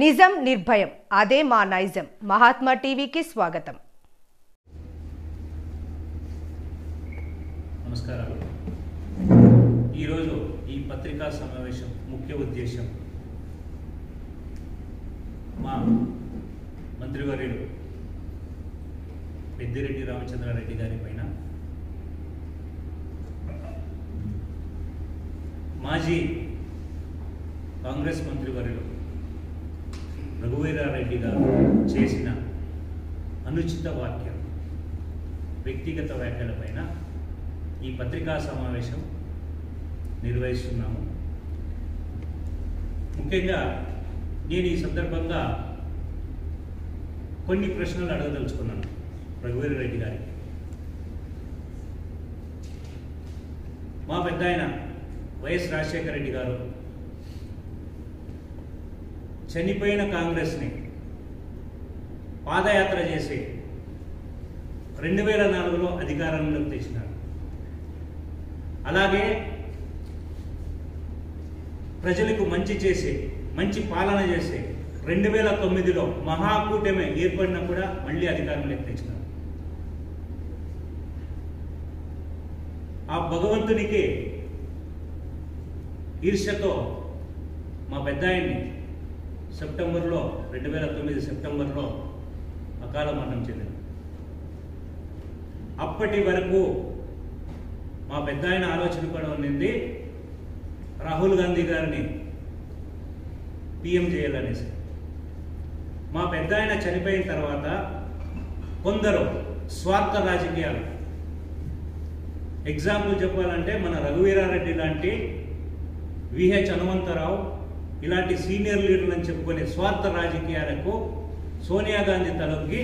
నిజం నిర్భయం అదే మా నైజం. మహాత్మా టీవీకి స్వాగతం. నమస్కారాలు. ఈరోజు ఈ పత్రికా సమావేశం ముఖ్య ఉద్దేశం మా మంత్రివర్యులు పెద్దిరెడ్డి రామచంద్రారెడ్డి గారి పైన మాజీ కాంగ్రెస్ మంత్రివర్యులు రఘువీరారెడ్డి గారు చేసిన అనుచిత వ్యాఖ్యలు, వ్యక్తిగత వ్యాఖ్యలపైన ఈ పత్రికా సమావేశం నిర్వహిస్తున్నాము. ముఖ్యంగా నేను ఈ సందర్భంగా కొన్ని ప్రశ్నలు అడగదలుచుకున్నాను రఘువీరారెడ్డి గారికి. మా పెద్ద ఆయన వైఎస్ రాజశేఖర రెడ్డి గారు చనిపోయిన కాంగ్రెస్ని పాదయాత్ర చేసి 2004లో అధికారంలోకి తెచ్చినారు. అలాగే ప్రజలకు మంచి చేసి, మంచి పాలన చేసి 2009లో మహాకూటమి ఏర్పడినా కూడా మళ్ళీ అధికారంలోకి తెచ్చినారు. ఆ భగవంతునికి ఈర్ష్యతో మా పెద్ద ఆయన్ని 2009 సెప్టెంబర్లో అకాల మరణం చెందిన. అప్పటి వరకు మా పెద్ద ఆయన ఆలోచన కూడా ఉన్నది రాహుల్ గాంధీ గారిని పిఎం చేయాలనేసి. మా పెద్ద ఆయన చనిపోయిన తర్వాత కొందరు స్వార్థ రాజకీయాలు, ఎగ్జాంపుల్ చెప్పాలంటే మన రఘువీరారెడ్డి లాంటి, విహెచ్ హనుమంతరావు ఇలాంటి సీనియర్ లీడర్లు అని చెప్పుకునే స్వార్థ రాజకీయాలకు సోనియా గాంధీ తలొగ్గి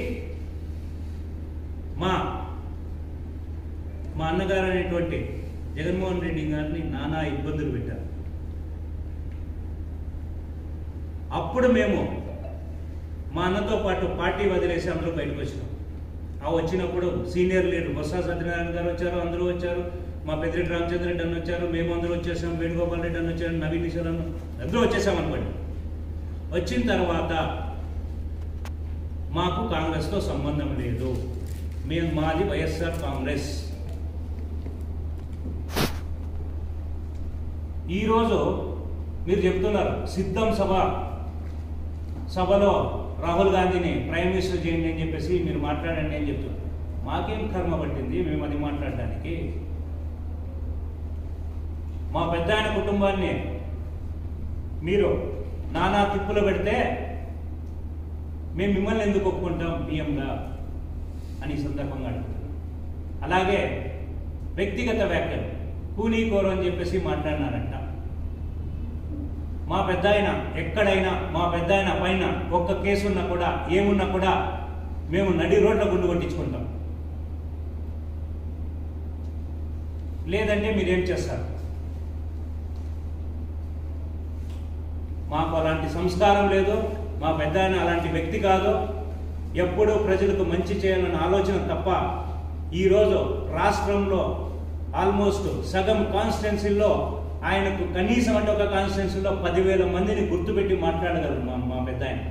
మా అన్నగారు అనేటువంటి జగన్మోహన్ రెడ్డి గారిని నానా ఇబ్బందులు పెట్టారు. అప్పుడు మేము మా అన్నతో పాటు పార్టీ వదిలేసి అందరూ బయటకు వచ్చినాం. వచ్చినప్పుడు సీనియర్ లీడర్ బొత్స సత్యనారాయణ గారు వచ్చారు, అందరూ వచ్చారు. మా పెద్దిరెడ్డి రామచంద్రరెడ్డి అన్న వచ్చారు, మేము అందరూ వచ్చేసాం, వేణుగోపాల్ రెడ్డి అన్న వచ్చారు, నవీన్ నిషాల్ అన్న, అందరూ వచ్చేసాం అనుకోండి. వచ్చిన తర్వాత మాకు కాంగ్రెస్తో సంబంధం లేదు, మాది వైఎస్ఆర్ కాంగ్రెస్. ఈరోజు మీరు చెప్తున్నారు సిద్ధం సభలో రాహుల్ గాంధీని ప్రైమ్ మినిస్టర్ చేయండి అని చెప్పేసి మీరు మాట్లాడండి అని చెప్తున్నారు. మాకేం కర్మ పట్టింది మేము అది మాట్లాడడానికి? మా పెద్ద ఆయన కుటుంబాన్ని మీరు నానా తిప్పులు పెడితే మేము మిమ్మల్ని ఎందుకు ఒప్పుకుంటాం పిఎంగా అని సందర్భంగా అడుగుతున్నాం. అలాగే వ్యక్తిగత వ్యాఖ్యలు, కూనీకోరు అని చెప్పేసి మాట్లాడినారంట. మా పెద్ద ఆయన ఎక్కడైనా మా పెద్ద ఆయన పైన ఒక్క కేసు ఉన్నా కూడా, ఏమున్నా కూడా మేము నడి రోడ్ల గుండు కొట్టించుకుంటాం. లేదంటే మీరేం చేస్తారు? మాకు అలాంటి సంస్కారం లేదు, మా పెద్ద ఆయన అలాంటి వ్యక్తి కాదు. ఎప్పుడూ ప్రజలకు మంచి చేయాలన్న ఆలోచన తప్ప ఈరోజు రాష్ట్రంలో ఆల్మోస్ట్ సగం కాన్స్టిట్యున్సీల్లో ఆయనకు కనీసం అంటే ఒక కాన్స్టిట్యున్సీలో 10,000 మందిని గుర్తుపెట్టి మాట్లాడగలరు మా పెద్ద ఆయన.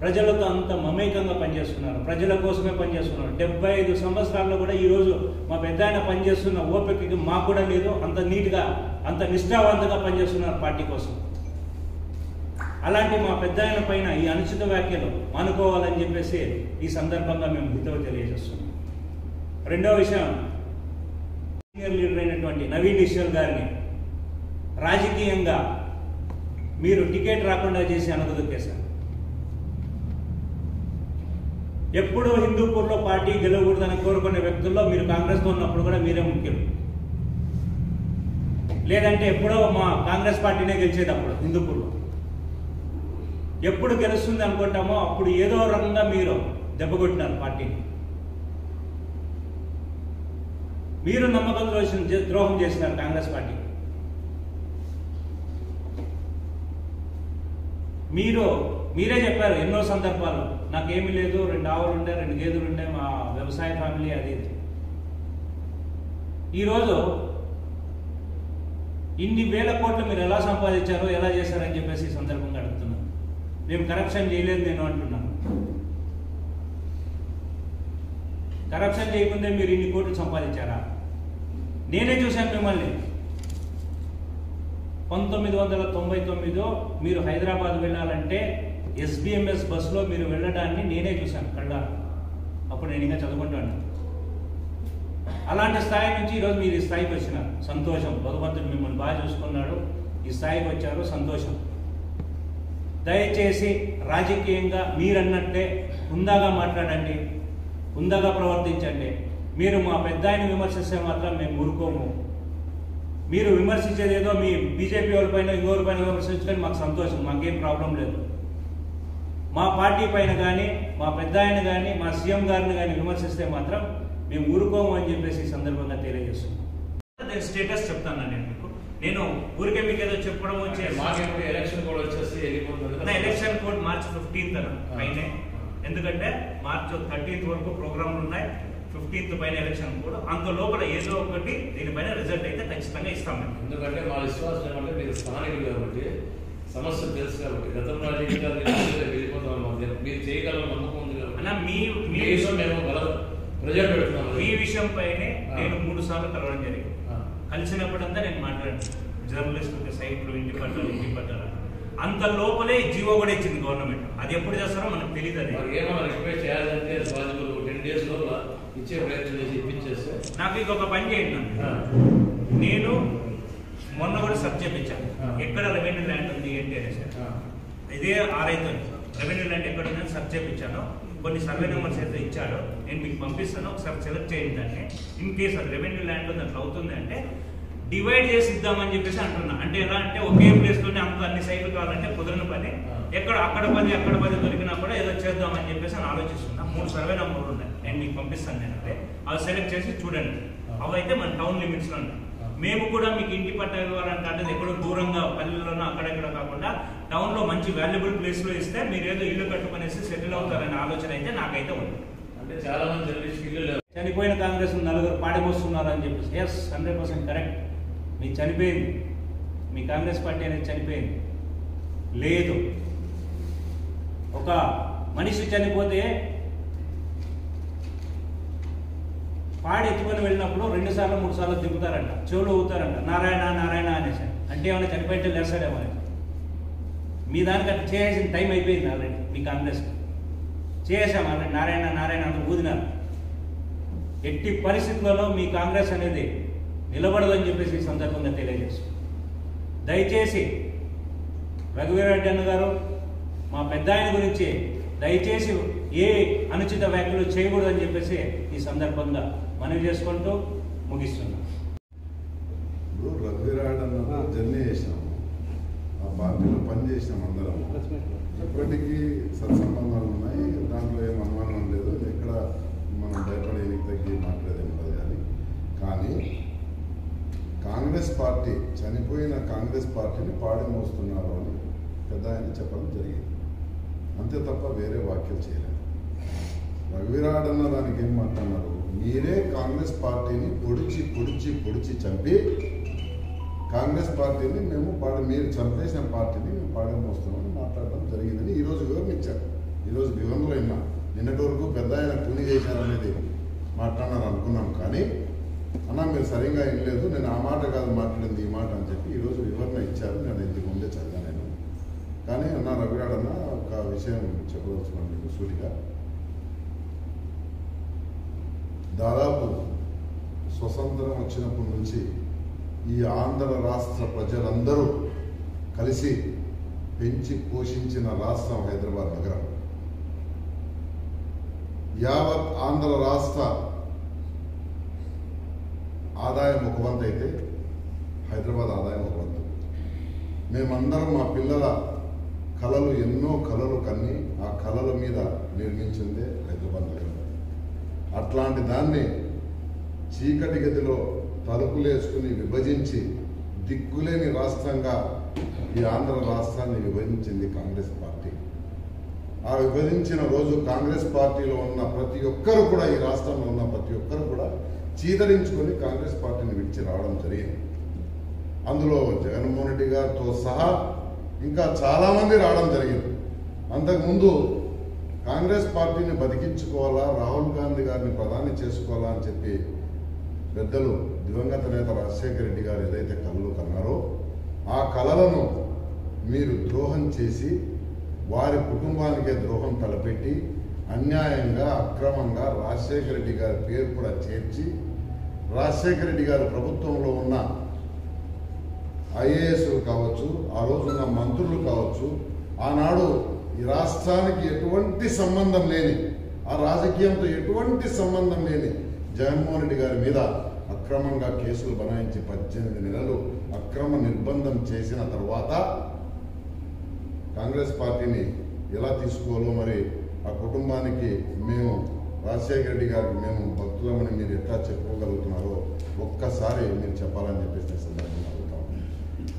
ప్రజలతో అంత మమేకంగా పనిచేస్తున్నారు, ప్రజల కోసమే పనిచేస్తున్నారు. 75 సంవత్సరాల్లో కూడా ఈరోజు మా పెద్ద ఆయన పనిచేస్తున్న ఓపికకి మాకు కూడా లేదు. అంత నీట్గా, అంత నిష్ఠావంతంగా పనిచేస్తున్నారు పార్టీ కోసం. అలాంటి మా పెద్ద ఆయన పైన ఈ అనుచిత వ్యాఖ్యలు మానుకోవాలని చెప్పేసి ఈ సందర్భంగా మేము హితవు తెలియజేస్తున్నాం. రెండవ విషయం, సీనియర్ లీడర్ అయినటువంటి నవీన్ నిషాల్ గారిని రాజకీయంగా మీరు టికెట్ రాకుండా చేసి అనగదొక్కేశారు. ఎప్పుడూ హిందూపూర్లో పార్టీ గెలవకూడదని కోరుకునే వ్యక్తుల్లో మీరు కాంగ్రెస్లో ఉన్నప్పుడు కూడా మీరే ముఖ్యం. లేదంటే ఎప్పుడో మా కాంగ్రెస్ పార్టీనే గెలిచేది. అప్పుడు హిందూపూర్లో ఎప్పుడు గెలుస్తుంది అనుకుంటామో అప్పుడు ఏదో రకంగా మీరు దెబ్బకొట్టినారు పార్టీని. మీరు నమ్మకం ద్రోహం చేసినారు కాంగ్రెస్ పార్టీ. మీరే చెప్పారు ఎన్నో సందర్భాలు, నాకేమీ లేదు, 2 ఆవులు ఉండే, 2 గేదెలు ఉండే, మా వ్యవసాయ ఫ్యామిలీ అది. ఈరోజు ఇన్ని వేల కోట్లు మీరు ఎలా సంపాదించారో ఎలా చేశారని చెప్పేసి ఈ సందర్భంగా అడుగుతున్నాను. మేము కరప్షన్ చేయలేదు నేను అంటున్నాను. కరప్షన్ చేయకుండా మీరు ఇన్ని కోట్లు సంపాదించారా? నేనే చూశాను మిమ్మల్ని 1999 మీరు హైదరాబాద్ వెళ్ళాలంటే ఎస్బిఎంఎస్ బస్సులో మీరు వెళ్ళడాన్ని నేనే చూశాను కళ్ళ. అప్పుడు నేను ఇంకా చదువుకుంటాను. అలాంటి స్థాయి నుంచి ఈరోజు మీరు ఈ స్థాయికి వచ్చినారు. సంతోషం, భగవంతుడు మిమ్మల్ని బాగా చూసుకున్నాడు. ఈ స్థాయికి వచ్చారు, సంతోషం. దయచేసి రాజకీయంగా మీరన్నట్టే హుందాగా మాట్లాడండి, హుందాగా ప్రవర్తించండి. మీరు మా పెద్ద ఆయన విమర్శిస్తే మాత్రం మేము ఊరుకోము. మీరు విమర్శించేది ఏదో మీ బీజేపీ వాళ్ళపైన ఇంకోరిపైన విమర్శించుకొని మాకు సంతోషం, మాకేం ప్రాబ్లం లేదు. మా పార్టీ పైన కానీ మా పెద్ద ఆయన కానీ మా సీఎం గారిని కానీ విమర్శిస్తే మాత్రం మేము ఊరుకోము అని చెప్పేసి ఈ సందర్భంగా తెలియజేస్తున్నాం. నేను స్టేటస్ చెప్తాను నేను మీకు. నేను ఊరికే మీకు ఏదో చెప్పడం ఎలక్షన్ కోడ్ వచ్చేసి ఎలక్షన్ కోడ్ మార్చి 15th పైనే. ఎందుకంటే మార్చి 13th వరకు ప్రోగ్రాంలు ఉన్నాయి. 15th పైన ఎలక్షన్ కూడా అంత లోపల ఏదో ఒకటి దీనిపైన రిజల్ట్ అయితే ఖచ్చితంగా ఇస్తాం. ఎందుకంటే మా విశ్వాసం ఏమంటే మీరు స్థానికులు కాబట్టి సమస్య తెలుసు కాబట్టి గతంలో వెళ్ళిపోతాం. మీరు చేయగల నమ్మకం ఉంది కాబట్టి ప్రజలు పెడుతున్నాం. మీ విషయం పైనే నేను 3 సార్లు కలవడం జరిగింది. కలిసినప్పుడంతా నేను మాట్లాడాను. జర్నలిస్ట్ సైట్లు ఇంటి పట్టాలి అంత లోపలే జీవో కూడా ఇచ్చింది గవర్నమెంట్. అది ఎప్పుడు చేస్తారో మనకు తెలియదు. అది ఏమన్నా రిక్వెస్ట్ చేయాలంటే 10 days లోపల ఇచ్చే ప్రయత్నం చేసి ఇప్పించేస్తే నాకు ఇంకొక పని చేయండి. నేను మొన్న కూడా సబ్ చెప్పించాను ఎక్కడ రెవెన్యూ ల్యాండ్ ఉంది ఏంటి అనేసి. ఇదే ఆరైతే రెవెన్యూ ల్యాండ్ ఎక్కడ ఉందని సబ్ చెప్పించాను. కొన్ని సర్వే నెంబర్స్ అయితే ఇచ్చాడు, నేను మీకు పంపిస్తాను. ఒకసారి సెలెక్ట్ చేయండి దాన్ని. ఇన్ కేసు అది రెవెన్యూ ల్యాండ్ దాంట్లో అవుతుంది అంటే డివైడ్ చేసి ఇద్దామని చెప్పేసి అంటున్నా. అంటే ఎలా అంటే ఒకే ప్లేస్లోనే అన్ని సైట్లు కావాలంటే కుదరని పని. ఎక్కడ అక్కడ 10 దొరికినా కూడా ఏదో చేద్దామని చెప్పేసి అని ఆలోచిస్తున్నా. 3 సర్వే నెంబర్లు ఉన్నాయి, నేను మీకు పంపిస్తాను. నేను అంటే అవి సెలెక్ట్ చేసి చూడండి. అవైతే మన టౌన్ లిమిట్స్లో ఉన్నాయి. మేము కూడా మీకు ఇంటి పట్టా ఇవ్వాలంటే అంటే ఎక్కడో దూరంగా పల్లెల్లోనో అక్కడెక్కడ కాకుండా టౌన్లో మంచి వాల్యుబుల్ ప్లేస్లో ఇస్తే మీరు ఏదో ఇల్లు కట్టుకునేసి సెటిల్ అవుతారనే ఆలోచన అయితే నాకైతే ఉంది. అంటే చాలా మంది చనిపోయిన కాంగ్రెస్ 4 పాడిపోస్తున్నారు అని చెప్పేసి 100% కరెక్ట్. మీ చనిపోయింది, మీ కాంగ్రెస్ పార్టీ అనేది చనిపోయింది లేదు. ఒక మనిషి చనిపోతే పాడి ఎత్తుకొని వెళ్ళినప్పుడు 2 సార్లు 3 సార్లు దిగుతారంట, చెవులు ఊతారంట, నారాయణ నారాయణ అనేసి. అంటే ఏమైనా చనిపోయింటే లేస్తాడేమో. మీ దానికి అట్లా చేయాల్సిన టైం అయిపోయింది ఆల్రెడీ. మీ కాంగ్రెస్ చేసాం ఆల్రెడీ. నారాయణ నారాయణ అందరూ ఊదినారు. ఎట్టి పరిస్థితులలో మీ కాంగ్రెస్ అనేది నిలబడదని చెప్పేసి ఈ సందర్భంగా తెలియజేస్తాం. దయచేసి రఘువీరెడ్డి అన్న గారు మా పెద్ద ఆయన గురించి దయచేసి ఏ అనుచిత వ్యాఖ్యలు చేయకూడదని చెప్పేసి ఈ సందర్భంగా మనవి చేసుకుంటూ ముగిస్తున్నాం. ఇప్పుడు రఘువీరెడ్డి అన్న జర్నీ చేసినాము, ఆ పార్టీలో పనిచేసినాం అందరం. ఇప్పటికీ సత్సంబంధాలు ఉన్నాయి, దాంట్లో ఏం అనుమానం లేదు. ఎక్కడ మనం భయపడేది తగ్గి మాట్లాడేది ఉండదు. కానీ కాంగ్రెస్ పార్టీ చనిపోయిన కాంగ్రెస్ పార్టీని పాడి మోస్తున్నారు అని పెద్ద ఆయన చెప్పడం జరిగింది. అంతే తప్ప వేరే వ్యాఖ్యలు చేయలేదు. రఘువీరెడ్డి అన్న దానికి ఏం మాట్లాడినారు? మీరే కాంగ్రెస్ పార్టీని పొడిచి చంపి కాంగ్రెస్ పార్టీని మేము మీరు చంపేసిన పార్టీని మేము పాడి మోస్తున్నామని మాట్లాడడం జరిగిందని ఈరోజు వివరించారు. ఈరోజు వివరణలో విన్నా. నిన్నటి వరకు పెద్ద ఆయన కూని చేశారనేది మాట్లాడినారు అనుకున్నాం. కానీ అన్న మీరు సరిగ్గా వినలేదు, నేను ఆ మాట కాదు మాట్లాడింది ఈ మాట అని చెప్పి ఈరోజు వివరణ ఇచ్చారు. నేను ఇంతకు ముందే చదివాను నేను. కానీ అన్న రఘువీరెడ్డి అన్న ఒక విషయం చెప్పదలుచుకున్నాను మీకు సూటిగా. దాదాపు స్వతంత్రం వచ్చినప్పటి నుంచి ఈ ఆంధ్ర రాష్ట్ర ప్రజలందరూ కలిసి పెంచి పోషించిన రాష్ట్రం హైదరాబాద్ నగరం. యావత్ ఆంధ్ర రాష్ట్ర ఆదాయం ఒక వంతు అయితే హైదరాబాద్ ఆదాయం ఒక వంతు. మేమందరం మా పిల్లల కళలు ఎన్నో కళలు కన్ని ఆ కళల మీద నిర్మించిందే హైదరాబాద్ నగరం. అట్లాంటి దాన్ని చీకటి గదిలో తలుపులేసుకుని విభజించి దిక్కులేని రాష్ట్రంగా ఈ ఆంధ్ర రాష్ట్రాన్ని విభజించింది కాంగ్రెస్ పార్టీ. ఆ విభజించిన రోజు కాంగ్రెస్ పార్టీలో ఉన్న ప్రతి ఒక్కరు కూడా, ఈ రాష్ట్రంలో ఉన్న ప్రతి ఒక్కరు కూడా చీదరించుకొని కాంగ్రెస్ పార్టీని విడిచి రావడం జరిగింది. అందులో జగన్మోహన్ రెడ్డి గారితో సహా ఇంకా చాలామంది రావడం జరిగింది. అంతకుముందు కాంగ్రెస్ పార్టీని బతికించుకోవాలా, రాహుల్ గాంధీ గారిని ప్రధాని చేసుకోవాలా అని చెప్పి పెద్దలు దివంగత నేత రాజశేఖర రెడ్డి గారు ఏదైతే కలలు కన్నారో ఆ కలలను మీరు ద్రోహం చేసి వారి కుటుంబానికే ద్రోహం తలపెట్టి అన్యాయంగా అక్రమంగా రాజశేఖర రెడ్డి గారి పేరు కూడా చేర్చి రాజశేఖర రెడ్డి గారి ప్రభుత్వంలో ఉన్న ఐఏఎస్లు కావచ్చు, ఆ రోజున్న మంత్రులు కావచ్చు, ఆనాడు ఈ రాష్ట్రానికి ఎటువంటి సంబంధం లేని, ఆ రాజకీయంతో ఎటువంటి సంబంధం లేని జగన్మోహన్ రెడ్డి గారి మీద అక్రమంగా కేసులు బనాయించి 18 నెలలు అక్రమ నిర్బంధం చేసిన తర్వాత కాంగ్రెస్ పార్టీని ఎలా తీసుకోవాలో, మరి ఆ కుటుంబానికి మేము రాజశేఖర రెడ్డి గారికి మేము భక్తులమని మీరు ఎట్లా చెప్పుకోగలుగుతున్నారో ఒక్కసారి మీరు చెప్పాలని చెప్పేసి సందర్భంగా అడుగుతాం.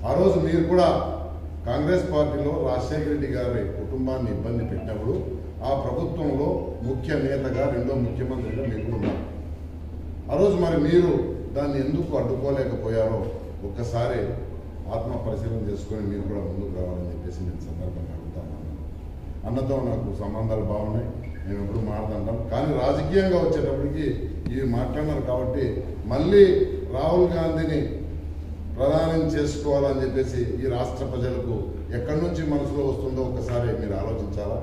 ఆ రోజు మీరు కూడా కాంగ్రెస్ పార్టీలో రాజశేఖర రెడ్డి గారి కుటుంబాన్ని ఇబ్బంది పెట్టినప్పుడు ఆ ప్రభుత్వంలో ముఖ్య నేతగా, రెండో ముఖ్యమంత్రిగా మీరు కూడా ఉన్నారు. ఆ రోజు మరి మీరు దాన్ని ఎందుకు అడ్డుకోలేకపోయారో ఒక్కసారి ఆత్మ పరిశీలన చేసుకొని మీరు కూడా ముందుకు రావాలని చెప్పేసి నేను సందర్భంగా అడుగుతాను. అన్నతో నాకు సంబంధాలు బాగున్నాయి, మేము ఎప్పుడు మాట్లాడతాం, కానీ రాజకీయంగా వచ్చేటప్పటికి ఇవి మాట్లాడినారు కాబట్టి మళ్ళీ రాహుల్ గాంధీని ప్రధానం చేసుకోవాలని చెప్పేసి ఈ రాష్ట్ర ప్రజలకు ఎక్కడి నుంచి మనసులో వస్తుందో ఒకసారి మీరు ఆలోచించాలా.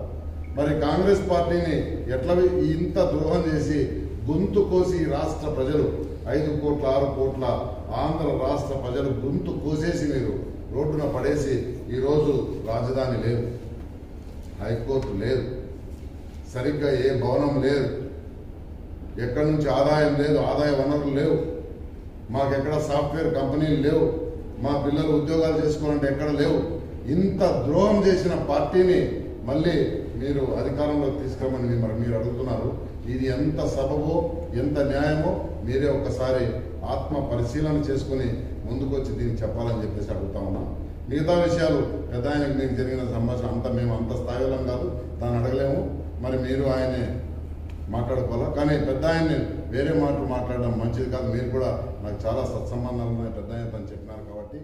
మరి కాంగ్రెస్ పార్టీని ఎట్లా ఇంత ద్రోహం చేసి గొంతు కోసి రాష్ట్ర ప్రజలు 5 కోట్ల 6 కోట్ల ఆంధ్ర రాష్ట్ర ప్రజలు గొంతు కోసేసి మీరు రోడ్డున పడేసి ఈరోజు రాజధాని లేదు, హైకోర్టు లేదు, సరిగ్గా ఏ భవనం లేదు, ఎక్కడి నుంచి ఆదాయం లేదు, ఆదాయ వనరులు లేవు, మాకెక్కడ సాఫ్ట్వేర్ కంపెనీలు లేవు, మా పిల్లలు ఉద్యోగాలు చేసుకోవాలంటే ఎక్కడ లేవు. ఇంత ద్రోహం చేసిన పార్టీని మళ్ళీ మీరు అధికారంలోకి తీసుకురమని మీరు అడుగుతున్నారు. ఇది ఎంత సబబో ఎంత న్యాయమో మీరే ఒక్కసారి ఆత్మ పరిశీలన చేసుకుని ముందుకొచ్చి దీన్ని చెప్పాలని చెప్పేసి అడుగుతా ఉన్నాం. మిగతా విషయాలు పెద్ద ఆయనకి మీకు జరిగిన సంభాషణ అంతా మేము అంత స్థాయిలో కాదు, దాన్ని అడగలేము. మరి మీరు ఆయన్ని మాట్లాడుకోవాలా, కానీ పెద్ద ఆయన్ని వేరే మాటలు మాట్లాడడం మంచిది కాదు. మీరు కూడా నాకు చాలా సత్సంబంధాలు ఉన్నాయి పెద్ద ఆయన తను చెప్పినారు కాబట్టి